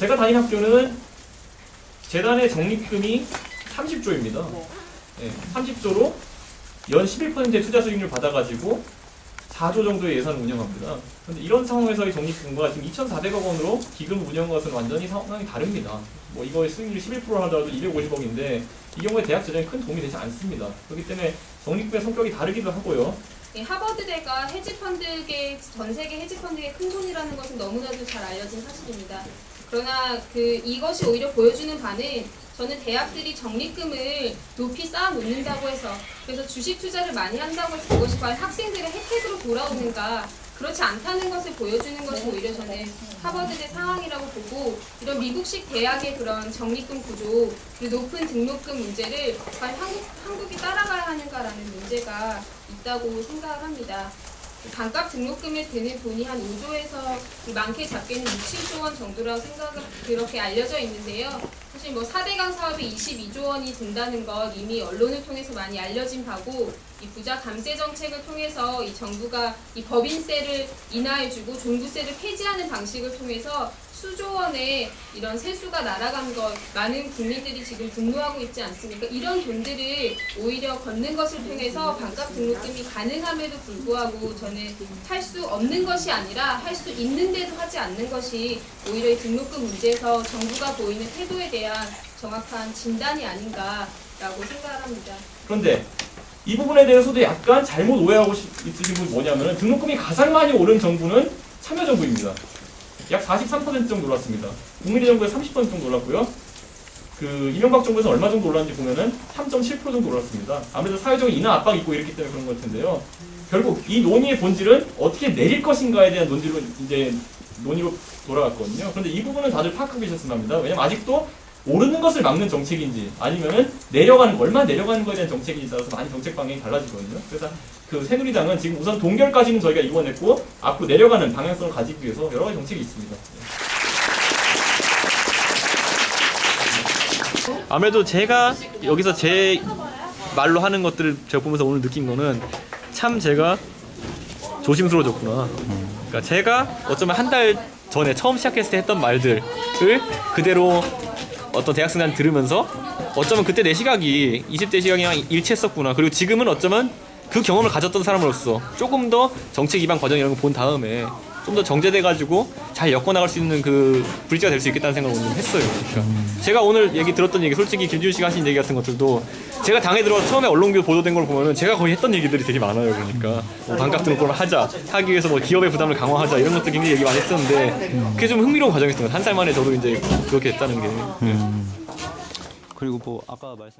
제가 다닌 학교는 재단의 적립금이 30조입니다. 네, 30조로 연 11%의 투자 수익률 받아가지고 4조 정도의 예산을 운영합니다. 그런데 이런 상황에서의 적립금과 지금 2,400억 원으로 기금을 운영한 것은 완전히 상황이 다릅니다. 뭐 이거의 수익률이 11% 하더라도 250억인데 이 경우에 대학 재정에 큰 도움이 되지 않습니다. 그렇기 때문에 적립금의 성격이 다르기도 하고요. 하버드대가 헤지펀드계, 전 세계 헤지펀드의 큰 손이라는 것은 너무나도 잘 알려진 사실입니다. 그러나 이것이 오히려 보여주는 바는 저는 대학들이 적립금을 높이 쌓아놓는다고 해서 그래서 주식 투자를 많이 한다고 해서 그것이 과연 학생들의 혜택으로 돌아오는가 그렇지 않다는 것을 보여주는 것이 오히려 저는 하버드대 상황이라고 보고 이런 미국식 대학의 그런 적립금 구조 그리고 높은 등록금 문제를 과연 한국이 따라가야 하는가라는 문제가 있다고 생각을 합니다. 반값 등록금에 드는 돈이 한 5조에서 많게 작게는 6, 7조 원 정도라고 그렇게 알려져 있는데요. 사실 뭐 4대강 사업이 22조 원이 든다는 것 이미 언론을 통해서 많이 알려진 바고 이 부자 감세 정책을 통해서 이 정부가 이 법인세를 인하해주고 종부세를 폐지하는 방식을 통해서 수조 원의 이런 세수가 날아간 것 많은 국민들이 지금 분노하고 있지 않습니까? 이런 돈들을 오히려 걷는 것을 통해서 반값 등록금이 가능함에도 불구하고 저는 할 수 없는 것이 아니라 할 수 있는데도 하지 않는 것이 오히려 이 등록금 문제에서 정부가 보이는 태도에 대한 정확한 진단이 아닌가라고 생각을 합니다. 그런데 이 부분에 대해서도 약간 잘못 오해하고 있으신 분이 뭐냐면 등록금이 가장 많이 오른 정부는 참여정부입니다. 약 43% 정도 올랐습니다. 국민의 정부에 30% 정도 올랐고요. 이명박 정부에서 얼마 정도 올랐는지 보면은 3.7% 정도 올랐습니다. 아무래도 사회적인 인하 압박이 있고 이렇기 때문에 그런 것 같은데요. 결국 이 논의의 본질은 어떻게 내릴 것인가에 대한 논의로 돌아갔거든요. 그런데 이 부분은 다들 파악하고 계셨으면 합니다. 왜냐면 아직도 오르는 것을 막는 정책인지 아니면은 얼마 내려가는 것에 대한 정책인지 따라서 많이 정책 방향이 달라지거든요. 그래서 새누리당은 지금 우선 동결까지는 저희가 이뤄냈고 앞으로 내려가는 방향성을 가지기 위해서 여러 가지 정책이 있습니다. 아무래도 제가 여기서 제 말로 하는 것들을 제가 보면서 오늘 느낀 거는 참 제가 조심스러워졌구나. 그러니까 제가 어쩌면 한 달 전에 처음 시작했을 때 했던 말들을 그대로 어떤 대학생한테 들으면서 어쩌면 그때 내 시각이 20대 시각이랑 일치했었구나. 그리고 지금은 어쩌면 그 경험을 가졌던 사람으로서 조금 더 정책 입안 과정 이런 거 본 다음에 좀 더 정제돼가지고 잘 엮어나갈 수 있는 그 브릿지가 될 수 있겠다는 생각을 오늘 했어요. 그러니까 제가 오늘 들었던 얘기, 솔직히 김지훈 씨가 하신 얘기 같은 것들도 제가 당에 들어와서 처음에 언론교 보도된 걸 보면은 제가 거의 했던 얘기들이 되게 많아요. 그러니까 뭐 반값 등록금을 하기 위해서 뭐 기업의 부담을 강화하자 이런 것들 굉장히 얘기 많이 했었는데 그게 좀 흥미로운 과정이었던 거예요. 한 살 만에 저도 이제 그렇게 했다는 게. 그리고 뭐 아까 말씀